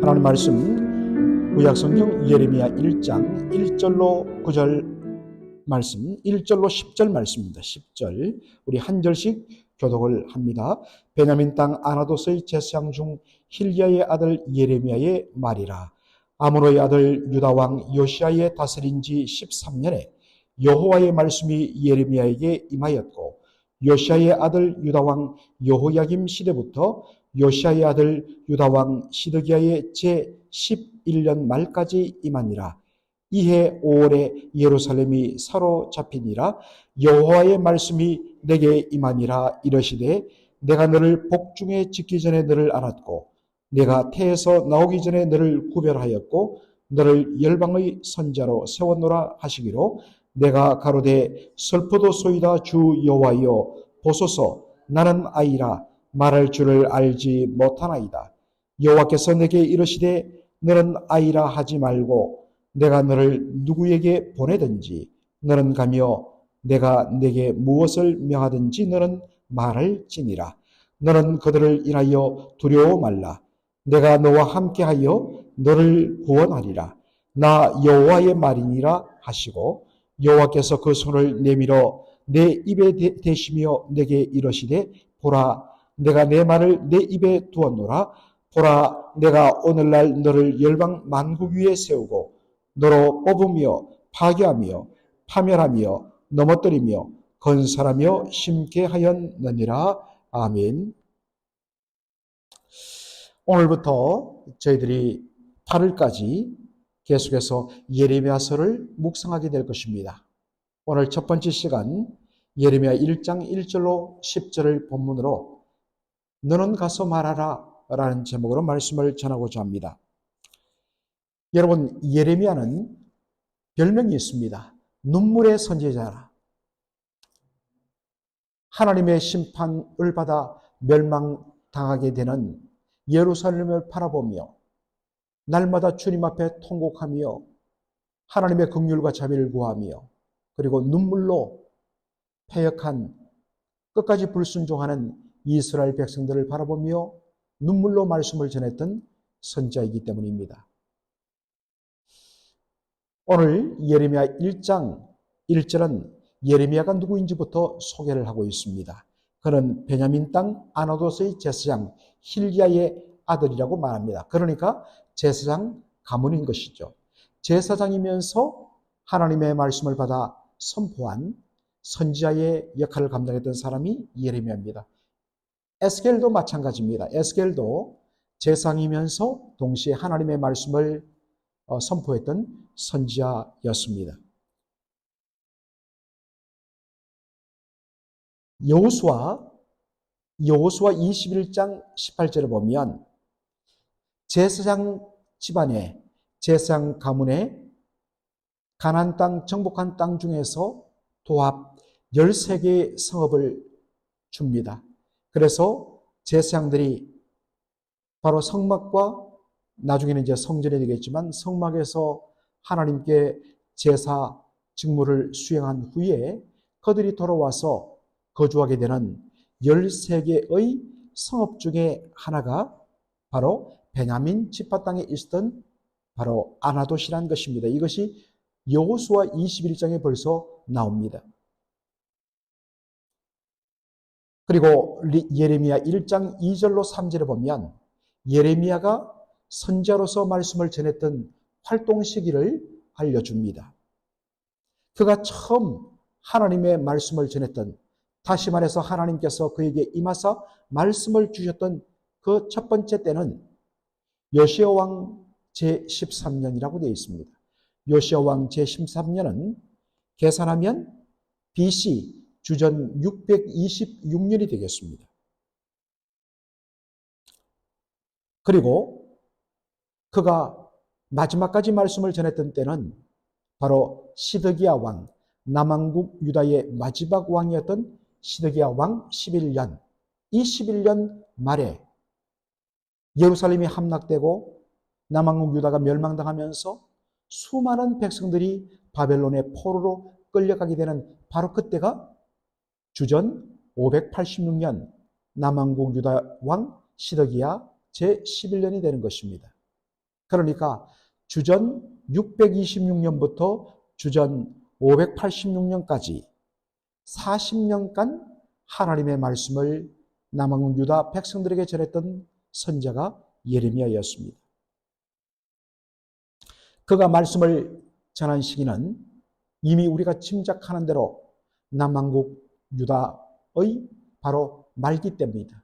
하나님 말씀 구약성경 예레미야 1장 1절로 9절 말씀, 1절로 10절 말씀입니다. 10절 우리 한 절씩 교독을 합니다. 베냐민 땅 아나도스의 제사장 중 힐기야의 아들 예레미야의 말이라. 아모노의 아들 유다왕 요시야의 다스린 지 13년에 여호와의 말씀이 예레미야에게 임하였고, 요시야의 아들 유다왕 여호야김 시대부터 요시야의 아들 유다왕 시드기야의 제 11년 말까지 임하니라. 이해 5월에 예루살렘이 사로잡히니라. 여호와의 말씀이 내게 임하니라. 이러시되 내가 너를 복중에 짓기 전에 너를 알았고, 내가 태에서 나오기 전에 너를 구별하였고, 너를 열방의 선자로 세웠노라 하시기로, 내가 가로되 슬프도소이다 주 여호와여 보소서, 나는 아이라 말할 줄을 알지 못하나이다. 여호와께서 내게 이르시되 너는 아이라 하지 말고 내가 너를 누구에게 보내든지 너는 가며 내가 내게 무엇을 명하든지 너는 말할지니라. 너는 그들을 인하여 두려워 말라. 내가 너와 함께하여 너를 구원하리라. 나 여호와의 말이니라 하시고, 여호와께서 그 손을 내밀어 내 입에 대시며 내게 이르시되 보라, 내가 내 말을 내 입에 두었노라. 보라, 내가 오늘날 너를 열방 만국 위에 세우고 너로 뽑으며 파괴하며 파멸하며 넘어뜨리며 건설하며 심게 하였느니라. 아멘. 오늘부터 저희들이 8일까지 계속해서 예레미야서를 묵상하게 될 것입니다. 오늘 첫 번째 시간 예레미야 1장 1절로 10절을 본문으로 너는 가서 말하라 라는 제목으로 말씀을 전하고자 합니다. 여러분, 예레미야는 별명이 있습니다. 눈물의 선지자라. 하나님의 심판을 받아 멸망당하게 되는 예루살렘을 바라보며 날마다 주님 앞에 통곡하며 하나님의 긍휼과 자비를 구하며 그리고 눈물로 패역한 끝까지 불순종하는 이스라엘 백성들을 바라보며 눈물로 말씀을 전했던 선지자이기 때문입니다. 오늘 예레미야 1장 1절은 예레미야가 누구인지부터 소개를 하고 있습니다. 그는 베냐민 땅 아나도스의 제사장 힐기야의 아들이라고 말합니다. 그러니까 제사장 가문인 것이죠. 제사장이면서 하나님의 말씀을 받아 선포한 선지자의 역할을 감당했던 사람이 예레미야입니다. 에스겔도 마찬가지입니다. 에스겔도 제사장이면서 동시에 하나님의 말씀을 선포했던 선지자였습니다. 여호수아 21장 18절을 보면 제사장 집안에 제사장 가문에 가나안 땅 정복한 땅 중에서 도합 13개의 성읍을 줍니다. 그래서 제사장들이 바로 성막과 나중에는 이제 성전이 되겠지만 성막에서 하나님께 제사 직무를 수행한 후에 그들이 돌아와서 거주하게 되는 13개의 성읍 중에 하나가 바로 베냐민 지파 땅에 있었던 바로 아나돗이라는 것입니다. 이것이 여호수아 21장에 벌써 나옵니다. 그리고 예레미야 1장 2절로 3절에 보면 예레미야가 선지자로서 말씀을 전했던 활동 시기를 알려줍니다. 그가 처음 하나님의 말씀을 전했던, 다시 말해서 하나님께서 그에게 임하사 말씀을 주셨던 그 첫 번째 때는 요시야 왕 제13년이라고 되어 있습니다. 요시야 왕 제13년은 계산하면 BC 주전 626년이 되겠습니다. 그리고 그가 마지막까지 말씀을 전했던 때는 바로 시드기야 왕, 남왕국 유다의 마지막 왕이었던 시드기야 왕 11년, 이 11년 말에 예루살렘이 함락되고 남왕국 유다가 멸망당하면서 수많은 백성들이 바벨론의 포로로 끌려가게 되는 바로 그때가 주전 586년 남왕국 유다 왕 시드기야 제11년이 되는 것입니다. 그러니까 주전 626년부터 주전 586년까지 40년간 하나님의 말씀을 남왕국 유다 백성들에게 전했던 선지자가 예레미야였습니다. 그가 말씀을 전한 시기는 이미 우리가 짐작하는 대로 남왕국 유다의 바로 말기 때입니다.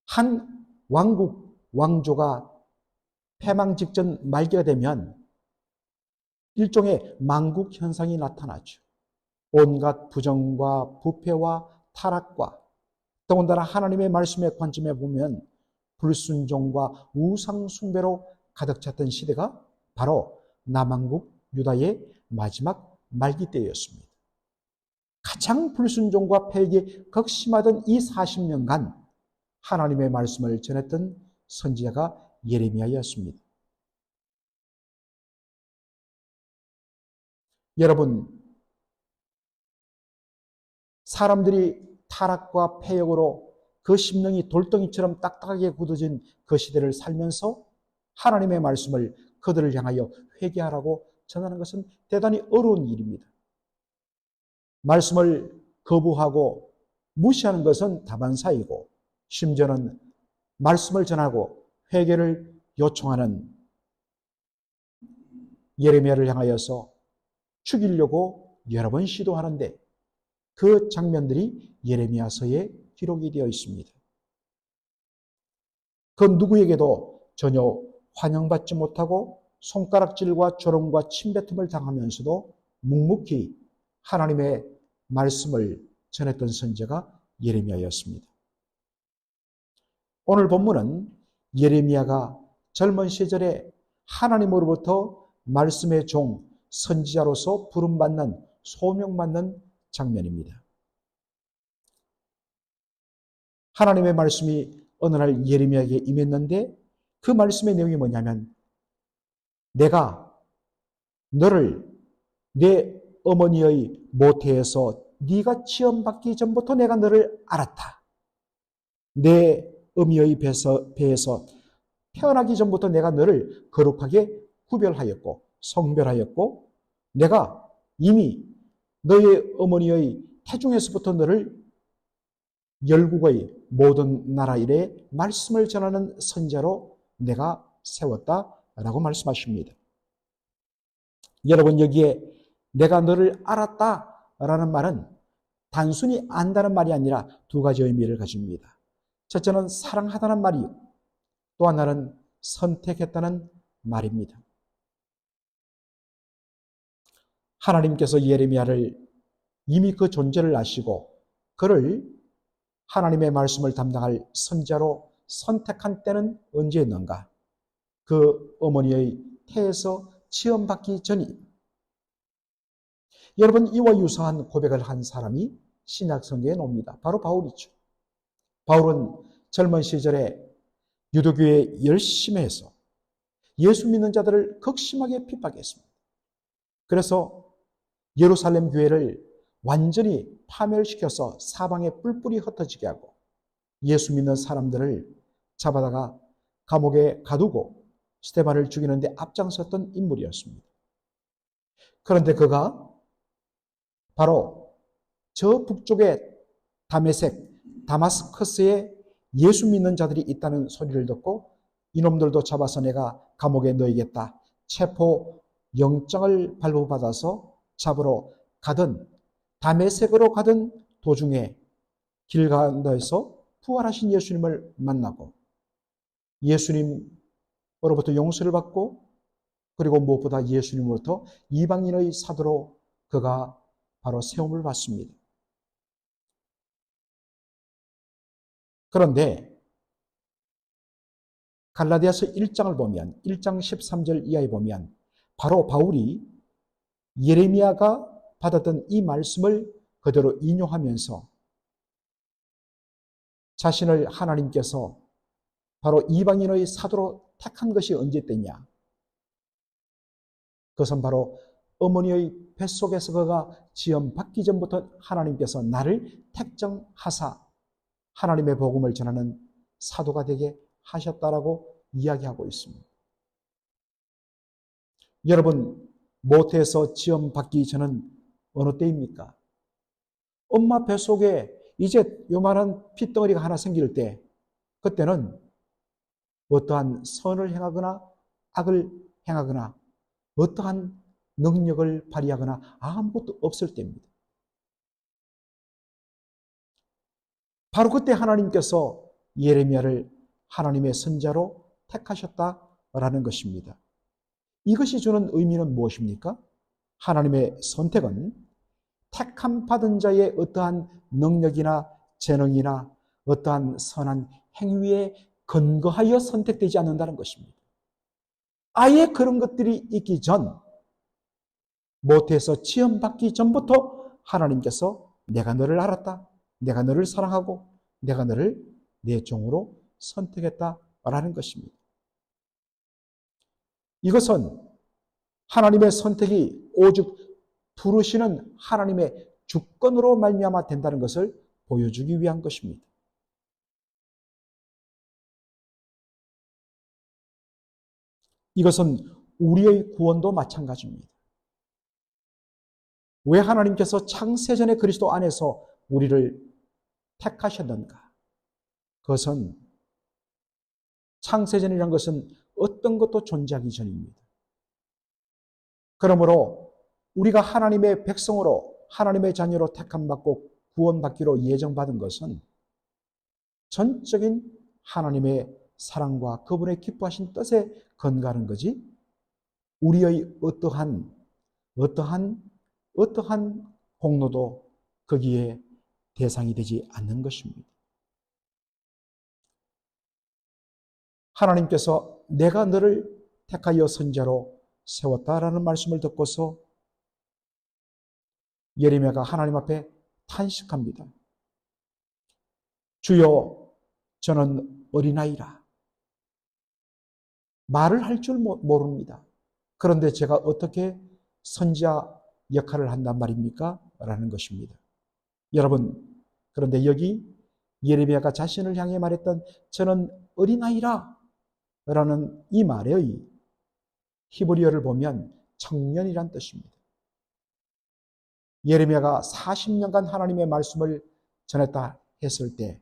한 왕국, 왕조가 패망 직전 말기가 되면 일종의 망국 현상이 나타나죠. 온갖 부정과 부패와 타락과 더군다나 하나님의 말씀의 관점에 보면 불순종과 우상 숭배로 가득 찼던 시대가 바로 남왕국 유다의 마지막 말기 때였습니다. 가장 불순종과 폐역이 극심하던 이 40년간 하나님의 말씀을 전했던 선지자가 예레미야였습니다. 여러분, 사람들이 타락과 폐역으로 그 심령이 돌덩이처럼 딱딱하게 굳어진 그 시대를 살면서 하나님의 말씀을 그들을 향하여 회개하라고 전하는 것은 대단히 어려운 일입니다. 말씀을 거부하고 무시하는 것은 다반사이고 심지어는 말씀을 전하고 회개를 요청하는 예레미야를 향하여서 죽이려고 여러 번 시도하는데 그 장면들이 예레미야서에 기록이 되어 있습니다. 그 누구에게도 전혀 환영받지 못하고 손가락질과 조롱과 침뱉음을 당하면서도 묵묵히 하나님의 말씀을 전했던 선지자가 예레미야였습니다. 오늘 본문은 예레미야가 젊은 시절에 하나님으로부터 말씀의 종, 선지자로서 부름받는, 소명받는 장면입니다. 하나님의 말씀이 어느 날 예레미야에게 임했는데 그 말씀의 내용이 뭐냐면 내가 너를 내 어머니의 모태에서 네가 시험받기 전부터 내가 너를 알았다. 내 어미의 배에서 태어나기 전부터 내가 너를 거룩하게 구별하였고 성별하였고 내가 이미 너의 어머니의 태중에서부터 너를 열국의 모든 나라 일에 말씀을 전하는 선지자로 내가 세웠다라고 말씀하십니다. 여러분, 여기에 내가 너를 알았다라는 말은 단순히 안다는 말이 아니라 두 가지 의미를 가집니다. 첫째는 사랑하다는 말이요, 또 하나는 선택했다는 말입니다. 하나님께서 예레미야를 이미 그 존재를 아시고 그를 하나님의 말씀을 담당할 선지자로 선택한 때는 언제였는가? 그 어머니의 태에서 시험받기 전이. 여러분, 이와 유사한 고백을 한 사람이 신약 성경에 나옵니다. 바로 바울이죠. 바울은 젊은 시절에 유대교에 열심히 해서 예수 믿는 자들을 극심하게 핍박했습니다. 그래서 예루살렘 교회를 완전히 파멸시켜서 사방에 뿔뿔이 흩어지게 하고 예수 믿는 사람들을 잡아다가 감옥에 가두고 스데반을 죽이는데 앞장섰던 인물이었습니다. 그런데 그가 바로 저 북쪽에 다마스커스에 예수 믿는 자들이 있다는 소리를 듣고 이놈들도 잡아서 내가 감옥에 넣어야겠다. 체포 영장을 발부받아서 잡으러 가던 다메섹으로 가던 도중에 길 가운데서 부활하신 예수님을 만나고 예수님으로부터 용서를 받고 그리고 무엇보다 예수님으로부터 이방인의 사도로 그가 바로 세움을 받습니다. 그런데 갈라디아서 1장을 보면 1장 13절 이하에 보면 바로 바울이 예레미야가 받았던 이 말씀을 그대로 인용하면서 자신을 하나님께서 바로 이방인의 사도로 택한 것이 언제 때냐? 그것은 바로 어머니의 뱃속에서 그가 지음받기 전부터 하나님께서 나를 택정하사 하나님의 복음을 전하는 사도가 되게 하셨다라고 이야기하고 있습니다. 여러분, 모태에서 지음받기 전은 어느 때입니까? 엄마 뱃속에 이제 요만한 핏덩어리가 하나 생길 때, 그때는 어떠한 선을 행하거나 악을 행하거나 어떠한 능력을 발휘하거나 아무것도 없을 때입니다. 바로 그때 하나님께서 예레미야를 하나님의 선자로 택하셨다라는 것입니다. 이것이 주는 의미는 무엇입니까? 하나님의 선택은 택함 받은 자의 어떠한 능력이나 재능이나 어떠한 선한 행위에 근거하여 선택되지 않는다는 것입니다. 아예 그런 것들이 있기 전, 모태에서 지음받기 전부터 하나님께서 내가 너를 알았다, 내가 너를 사랑하고 내가 너를 내 종으로 선택했다라는 것입니다. 이것은 하나님의 선택이 오직 부르시는 하나님의 주권으로 말미암아 된다는 것을 보여주기 위한 것입니다. 이것은 우리의 구원도 마찬가지입니다. 왜 하나님께서 창세전에 그리스도 안에서 우리를 택하셨는가? 그것은 창세전이라는 것은 어떤 것도 존재하기 전입니다. 그러므로 우리가 하나님의 백성으로 하나님의 자녀로 택함받고 구원받기로 예정받은 것은 전적인 하나님의 사랑과 그분의 기뻐하신 뜻에 근거하는 거지 우리의 어떠한 공로도 거기에 대상이 되지 않는 것입니다. 하나님께서 내가 너를 택하여 선자로 세웠다라는 말씀을 듣고서 예레미야가 하나님 앞에 탄식합니다. 주여, 저는 어린아이라. 말을 할 줄 모릅니다. 그런데 제가 어떻게 선지자 역할을 한단 말입니까? 라는 것입니다. 여러분, 그런데 여기 예레미야가 자신을 향해 말했던 저는 어린아이라 라는 이 말의 히브리어를 보면 청년이란 뜻입니다. 예레미야가 40년간 하나님의 말씀을 전했다 했을 때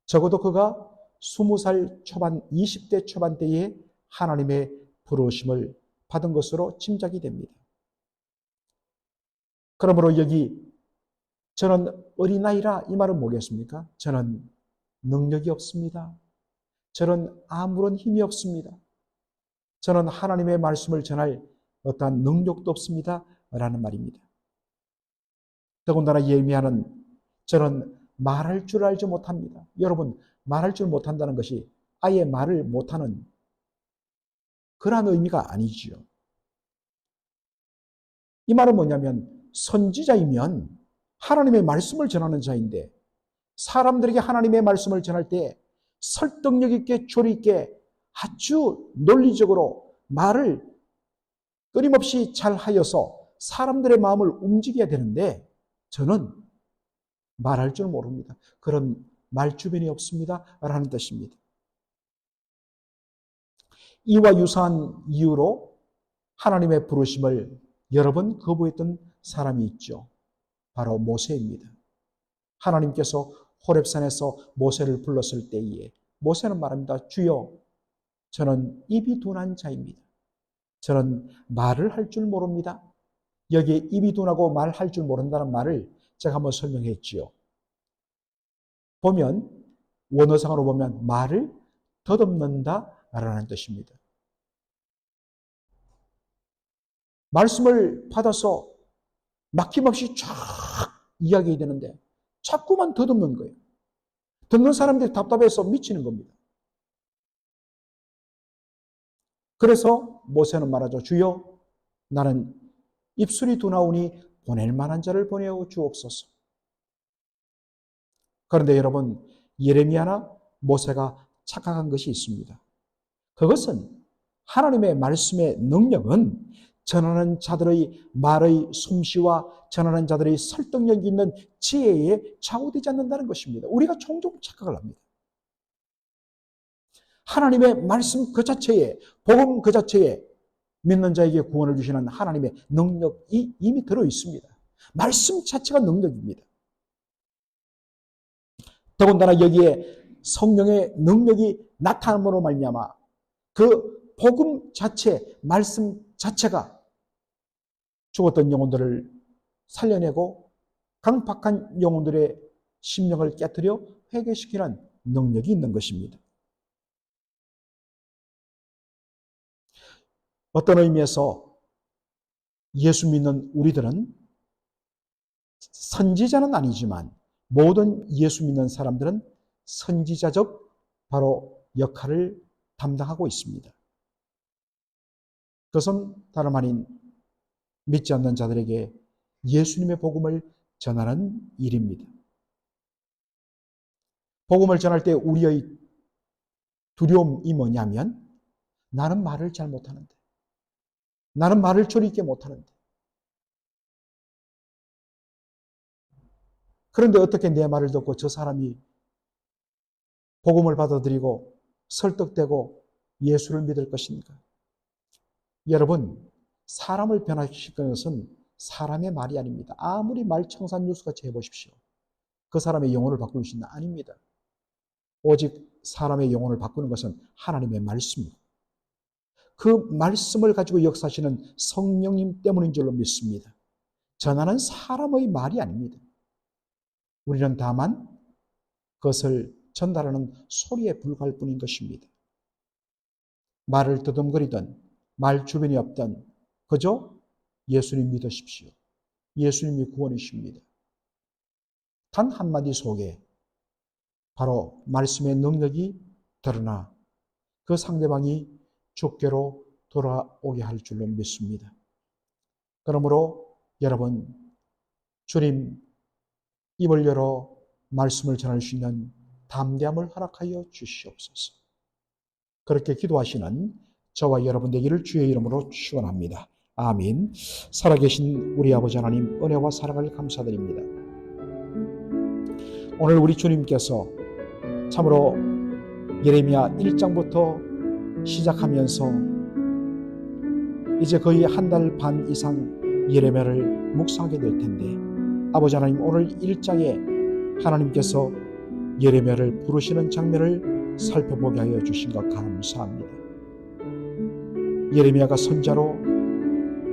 적어도 그가 20살 초반, 20대 초반대에 하나님의 부르심을 받은 것으로 짐작이 됩니다. 그러므로 여기 저는 어린아이라 이 말은 뭐겠습니까? 저는 능력이 없습니다. 저는 아무런 힘이 없습니다. 저는 하나님의 말씀을 전할 어떠한 능력도 없습니다. 라는 말입니다. 더군다나 예레미야는 저는 말할 줄 알지 못합니다. 여러분, 말할 줄 못한다는 것이 아예 말을 못하는 그러한 의미가 아니지요. 이 말은 뭐냐면 선지자이면 하나님의 말씀을 전하는 자인데 사람들에게 하나님의 말씀을 전할 때 설득력 있게 조리 있게 아주 논리적으로 말을 끊임없이 잘 하여서 사람들의 마음을 움직여야 되는데 저는 말할 줄 모릅니다. 그런 말주변이 없습니다. 라는 뜻입니다. 이와 유사한 이유로 하나님의 부르심을 여러 번 거부했던 사람이 있죠. 바로 모세입니다. 하나님께서 호렙산에서 모세를 불렀을 때에 모세는 말합니다. 주여, 저는 입이 둔한 자입니다. 저는 말을 할 줄 모릅니다. 여기에 입이 둔하고 말할 줄 모른다는 말을 제가 한번 설명했지요. 보면 원어상으로 보면 말을 더듬는다라는 뜻입니다. 말씀을 받아서 막힘없이 쫙 이야기해야 되는데 자꾸만 더듬는 거예요. 듣는 사람들이 답답해서 미치는 겁니다. 그래서 모세는 말하죠. 주여, 나는 입술이 둔하오니 보낼 만한 자를 보내어 주옵소서. 그런데 여러분, 예레미야나 모세가 착각한 것이 있습니다. 그것은 하나님의 말씀의 능력은 전하는 자들의 말의 솜씨와 전하는 자들의 설득력 있는 지혜에 좌우되지 않는다는 것입니다. 우리가 종종 착각을 합니다. 하나님의 말씀 그 자체에, 복음 그 자체에 믿는 자에게 구원을 주시는 하나님의 능력이 이미 들어 있습니다. 말씀 자체가 능력입니다. 더군다나 여기에 성령의 능력이 나타남으로 말미암아 그 복음 자체, 말씀 자체가 죽었던 영혼들을 살려내고 강팍한 영혼들의 심령을 깨뜨려 회개시키는 능력이 있는 것입니다. 어떤 의미에서 예수 믿는 우리들은 선지자는 아니지만 모든 예수 믿는 사람들은 선지자적 바로 역할을 담당하고 있습니다. 그것은 다름 아닌 믿지 않는 자들에게 예수님의 복음을 전하는 일입니다. 복음을 전할 때 우리의 두려움이 뭐냐면 나는 말을 잘 못하는데, 나는 말을 조리 있게 못하는데, 그런데 어떻게 내 말을 듣고 저 사람이 복음을 받아들이고 설득되고 예수를 믿을 것인가? 여러분, 사람을 변화시키는 것은 사람의 말이 아닙니다. 아무리 말청산유수같이 해보십시오. 그 사람의 영혼을 바꾸는 것은 아닙니다. 오직 사람의 영혼을 바꾸는 것은 하나님의 말씀이고 그 말씀을 가지고 역사하시는 성령님 때문인 줄로 믿습니다. 전하는 사람의 말이 아닙니다. 우리는 다만 그것을 전달하는 소리에 불과할 뿐인 것입니다. 말을 더듬거리든 말 주변이 없든 그저 예수님 믿으십시오. 예수님이 구원이십니다. 단 한마디 속에 바로 말씀의 능력이 드러나 그 상대방이 주께로 돌아오게 할 줄로 믿습니다. 그러므로 여러분, 주님 입을 열어 말씀을 전할 수 있는 담대함을 허락하여 주시옵소서. 그렇게 기도하시는 저와 여러분 되기를 주의 이름으로 축원합니다. 아멘. 살아계신 우리 아버지 하나님, 은혜와 사랑을 감사드립니다. 오늘 우리 주님께서 참으로 예레미야 1장부터 시작하면서 이제 거의 한 달 반 이상 예레미야를 묵상하게 될 텐데, 아버지 하나님, 오늘 1장에 하나님께서 예레미야를 부르시는 장면을 살펴보게 하여 주신 것 감사합니다. 예레미야가 선자로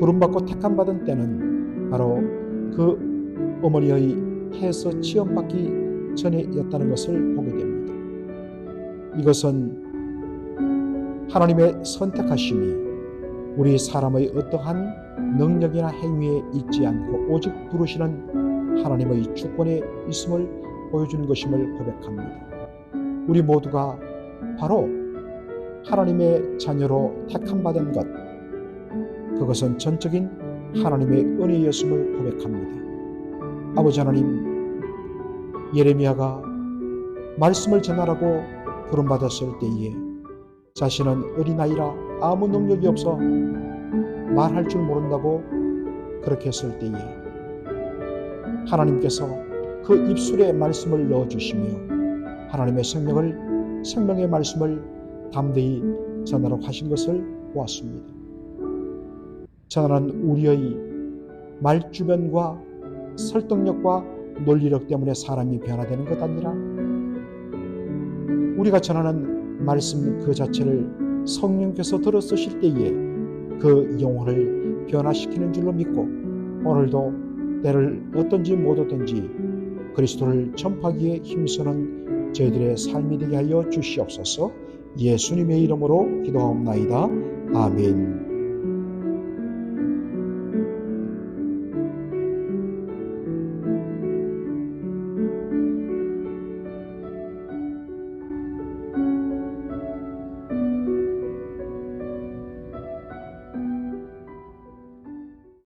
부름받고 택함받은 때는 바로 그 어머니의 해에서 치엄받기 전에였다는 것을 보게 됩니다. 이것은 하나님의 선택하심이 우리 사람의 어떠한 능력이나 행위에 있지 않고 오직 부르시는 하나님의 주권에 있음을 보여주는 것임을 고백합니다. 우리 모두가 바로 하나님의 자녀로 택함받은 것, 그것은 전적인 하나님의 은혜였음을 고백합니다. 아버지 하나님, 예레미야가 말씀을 전하라고 부름받았을 때에 자신은 어린아이라 아무 능력이 없어 말할 줄 모른다고 그렇게 했을 때에 하나님께서 그 입술에 말씀을 넣어주시며 하나님의 생명의 말씀을 담대히 전하라고 하신 것을 보았습니다. 전하는 우리의 말주변과 설득력과 논리력 때문에 사람이 변화되는 것 아니라 우리가 전하는 말씀 그 자체를 성령께서 들어 쓰실 때에 그 영혼을 변화시키는 줄로 믿고 오늘도 때를 어떤지 못 어떤지 그리스도를 전파하기에 힘쓰는 저희들의 삶이 되게 하여 주시옵소서. 예수님의 이름으로 기도하옵나이다. 아멘.